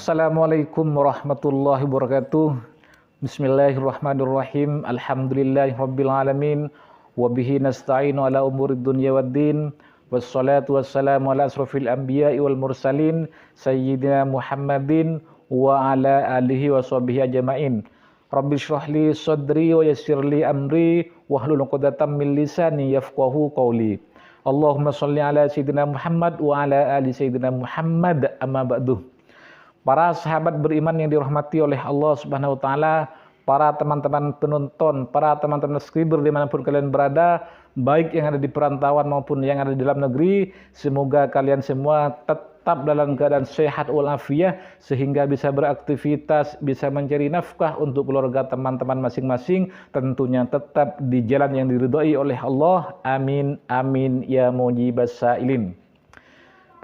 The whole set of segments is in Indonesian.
Assalamualaikum warahmatullahi wabarakatuh. Bismillahirrahmanirrahim. Alhamdulillahirabbil alamin wa bihi nasta'inu ala umurid dunya waddin. Wassalatu wassalamu ala asrofil anbiya'i wal mursalin sayyidina Muhammadin wa ala alihi wa sahbihi ajma'in. Rabbi shrah li sadri wa yassir li amri wahlul 'uqdatam min lisani yafqahu qawli. Allahumma shalli ala sayyidina Muhammad wa ala ali sayyidina Muhammad, amma ba'du. Para sahabat beriman yang dirahmati oleh Allah Subhanahu wa taala, para teman-teman penonton, para teman-teman skriber dimanapun kalian berada, baik yang ada di perantauan maupun yang ada di dalam negeri, semoga kalian semua tetap dalam keadaan sehat walafiat sehingga bisa beraktivitas, bisa mencari nafkah untuk keluarga teman-teman masing-masing, tentunya tetap di jalan yang diridhai oleh Allah. Amin amin ya mujibas sailin.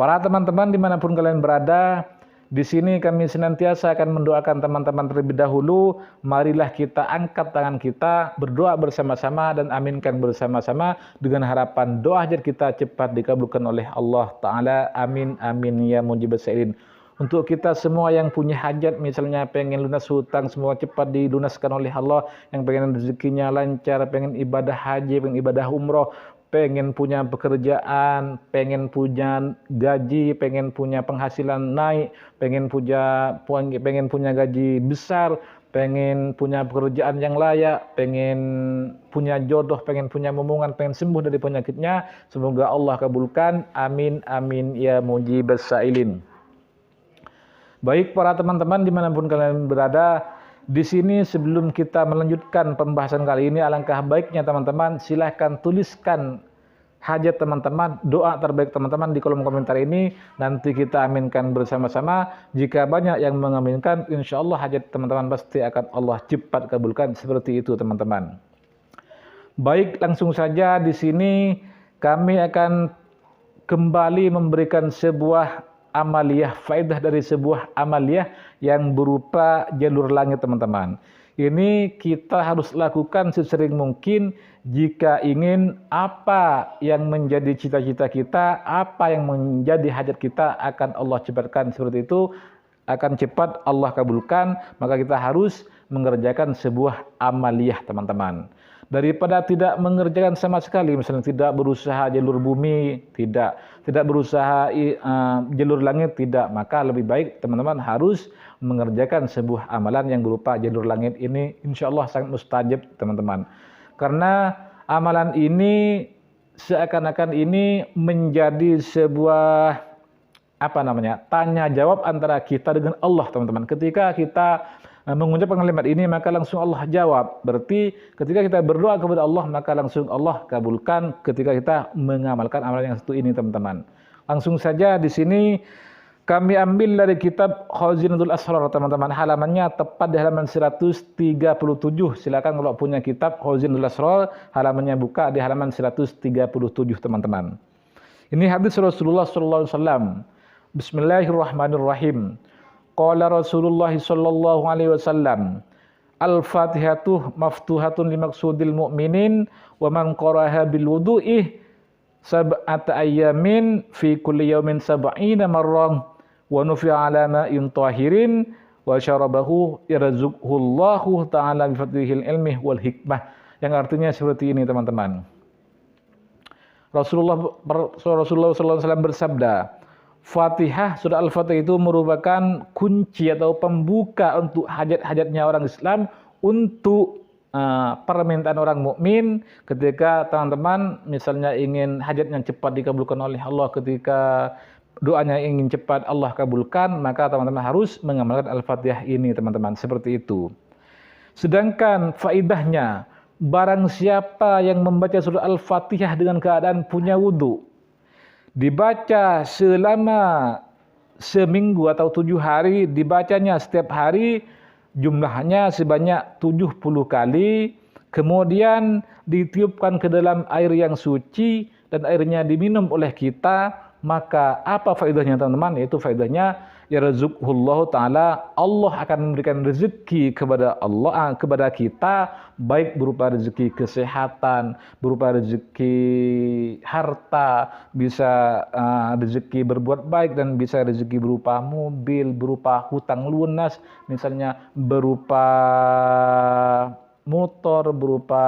Para teman-teman dimanapun kalian berada, di sini kami senantiasa akan mendoakan teman-teman terlebih dahulu. Marilah kita angkat tangan kita, berdoa bersama-sama dan aminkan bersama-sama dengan harapan doa hajat kita cepat dikabulkan oleh Allah Ta'ala. Amin amin ya mujibas sailin. Untuk kita semua yang punya hajat, misalnya pengen lunas hutang, semua cepat dilunaskan oleh Allah. Yang pengen rezekinya lancar, pengen ibadah haji, pengen ibadah umroh, pengen punya pekerjaan, pengen punya gaji, pengen punya penghasilan naik, pengen punya gaji besar, pengen punya pekerjaan yang layak, pengen punya jodoh, pengen punya momongan, pengen sembuh dari penyakitnya, semoga Allah kabulkan. Amin amin ya mujibas sailin. Baik para teman-teman dimanapun kalian berada, di sini sebelum kita melanjutkan pembahasan kali ini, alangkah baiknya teman-teman silahkan tuliskan hajat teman-teman, doa terbaik teman-teman di kolom komentar ini. Nanti kita aminkan bersama-sama. Jika banyak yang mengaminkan, insya Allah hajat teman-teman pasti akan Allah cepat kabulkan. Seperti itu teman-teman. Baik, langsung saja di sini kami akan kembali memberikan sebuah amaliyah, faedah dari sebuah amaliyah yang berupa jalur langit teman-teman. Ini kita harus lakukan sesering mungkin jika ingin apa yang menjadi cita-cita kita, apa yang menjadi hajat kita akan Allah cepatkan. Seperti itu, akan cepat Allah kabulkan, maka kita harus mengerjakan sebuah amaliyah teman-teman. Daripada tidak mengerjakan sama sekali, misalnya tidak berusaha jalur bumi, tidak berusaha jalur langit, tidak, maka lebih baik teman-teman harus mengerjakan sebuah amalan yang berupa jalur langit ini. Insya Allah sangat mustajab teman-teman, karena amalan ini seakan-akan ini menjadi sebuah tanya jawab antara kita dengan Allah teman-teman. Ketika kita mengucapkan kalimat ini maka langsung Allah jawab. Berarti ketika kita berdoa kepada Allah maka langsung Allah kabulkan ketika kita mengamalkan amalan yang satu ini teman-teman. Langsung saja di sini kami ambil dari kitab Khazinatul Asrar teman-teman. Halamannya tepat di halaman 137. Silakan kalau punya kitab Khazinatul Asrar, halamannya buka di halaman 137 teman-teman. Ini hadis Rasulullah sallallahu alaihi wasallam. Bismillahirrahmanirrahim. Qala Rasulullah sallallahu alaihi wasallam, Al-Fatihatu maftuhatun limaksudil mu'minin wa man qara'aha bil wudu'i sab'ata ayyamin fi kulli yawmin sab'ina marrah wa nufi'a ala ma'in tahirin wa syarabahu yarzuqhullahu ta'ala bi fadlihil ilmi wal hikmah. Yang artinya seperti ini teman-teman. Rasulullah sallallahu alaihi wasallam bersabda, Fatihah, surah Al-Fatihah itu merupakan kunci atau pembuka untuk hajat-hajatnya orang Islam, untuk permintaan orang mukmin. Ketika teman-teman misalnya ingin hajatnya cepat dikabulkan oleh Allah, ketika doanya ingin cepat Allah kabulkan, maka teman-teman harus mengamalkan Al-Fatihah ini teman-teman, seperti itu. Sedangkan faidahnya, barang siapa yang membaca surah Al-Fatihah dengan keadaan punya wudu, dibaca selama seminggu atau 7 hari, dibacanya setiap hari, jumlahnya sebanyak 70 kali, kemudian ditiupkan ke dalam air yang suci dan airnya diminum oleh kita, maka apa faedahnya teman-teman? Yaitu faedahnya yarzuqhullahu taala, Allah akan memberikan rezeki kepada kita, baik berupa rezeki kesehatan, berupa rezeki harta, bisa rezeki berbuat baik, dan bisa rezeki berupa mobil, berupa hutang lunas, misalnya berupa motor, berupa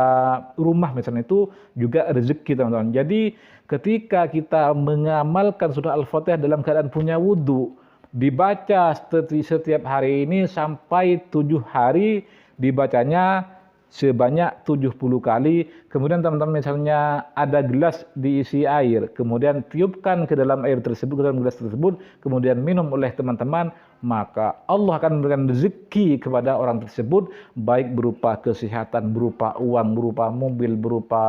rumah, misalnya, itu juga rezeki, teman-teman. Jadi ketika kita mengamalkan surah Al-Fatihah dalam keadaan punya wudhu, dibaca setiap hari ini sampai 7 hari, dibacanya sebanyak 70 kali. Kemudian teman-teman misalnya ada gelas diisi air, kemudian tiupkan ke dalam air tersebut, ke dalam gelas tersebut, kemudian minum oleh teman-teman, maka Allah akan memberikan rezeki kepada orang tersebut, baik berupa kesehatan, berupa uang, berupa mobil, berupa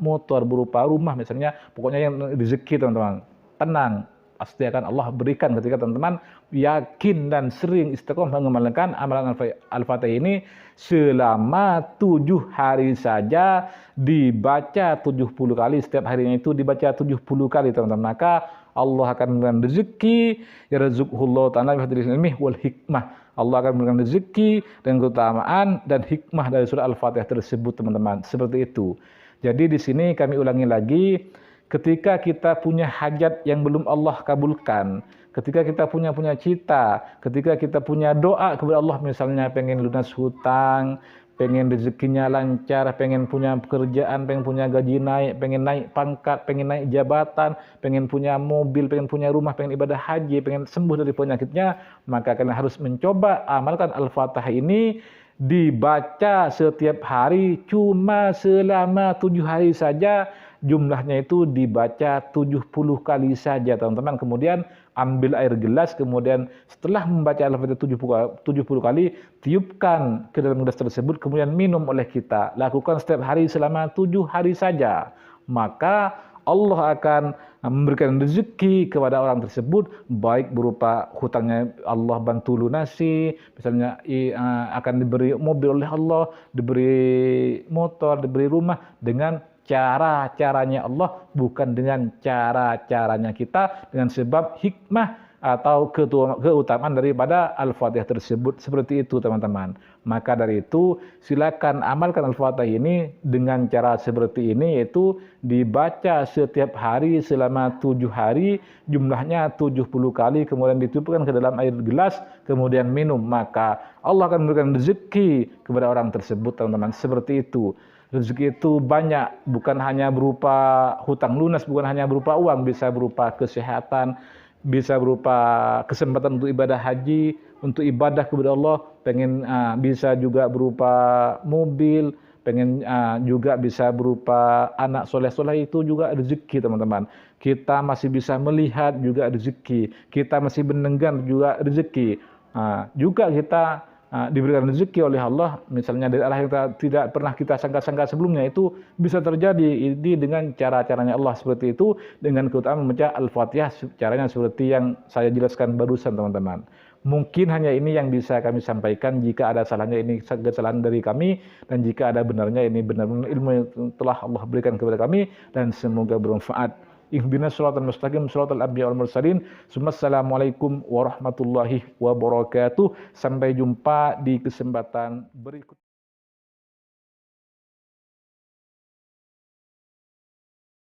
motor, berupa rumah, misalnya, pokoknya yang rezeki, teman-teman. Tenang, pasti akan Allah berikan ketika teman-teman yakin dan sering istiqomah mengamalkan amalan Al-Fatihah ini selama 7 hari saja, dibaca 70 kali, setiap harinya itu dibaca 70 kali, teman-teman. Maka Allah akan memberikan rezeki, yarzuqhullahu ta'ala bi fadlil ilmi wal hikmah. Allah akan memberikan rezeki dan keutamaan dan hikmah dari surah Al-Fatihah tersebut, teman-teman. Seperti itu. Jadi di sini kami ulangi lagi, ketika kita punya hajat yang belum Allah kabulkan, ketika kita punya cita, ketika kita punya doa kepada Allah, misalnya pengen lunas hutang, pengen rezekinya lancar, pengen punya pekerjaan, pengen punya gaji naik, pengen naik pangkat, pengen naik jabatan, pengen punya mobil, pengen punya rumah, pengen ibadah haji, pengen sembuh dari penyakitnya, maka kalian harus mencoba amalkan Al-Fatihah ini, dibaca setiap hari cuma selama 7 hari saja, jumlahnya itu dibaca 70 kali saja, teman-teman. Kemudian ambil air gelas, kemudian setelah membaca Al-Fatihah 70 kali, tiupkan ke dalam gelas tersebut, kemudian minum oleh kita. Lakukan setiap hari selama 7 hari saja, maka Allah akan memberikan rezeki kepada orang tersebut, baik berupa hutangnya Allah bantu lunasi, misalnya akan diberi mobil oleh Allah, diberi motor, diberi rumah, dengan cara-caranya Allah, bukan dengan cara-caranya kita, dengan sebab hikmah atau keutamaan daripada Al-Fatihah tersebut. Seperti itu, teman-teman. Maka dari itu, silakan amalkan Al-Fatihah ini dengan cara seperti ini, yaitu dibaca setiap hari selama 7 hari, jumlahnya 70 kali, kemudian ditiupkan ke dalam air gelas, kemudian minum. Maka Allah akan memberikan rezeki kepada orang tersebut, teman-teman. Seperti itu. Rezeki itu banyak, bukan hanya berupa hutang lunas, bukan hanya berupa uang, bisa berupa kesehatan, bisa berupa kesempatan untuk ibadah haji, untuk ibadah kepada Allah, bisa juga berupa mobil, juga bisa berupa anak soleh-soleh, itu juga rezeki, teman-teman. Kita masih bisa melihat, juga rezeki. Kita masih mendengar, juga rezeki. Juga kita diberikan rezeki oleh Allah, misalnya dari arah yang tidak pernah kita sangka-sangka sebelumnya, itu bisa terjadi ini dengan cara-caranya Allah. Seperti itu, dengan keutamaan membaca Al-Fatihah, caranya seperti yang saya jelaskan barusan, teman-teman. Mungkin hanya ini yang bisa kami sampaikan. Jika ada salahnya, ini kesalahan dari kami, dan jika ada benarnya, ini benar-benar ilmu yang telah Allah berikan kepada kami, dan semoga bermanfaat. Ihdinas shiratal mustaqim shiratal anbiya wal mursalin. Assalamualaikum warahmatullahi wabarakatuh. Sampai jumpa di kesempatan berikutnya.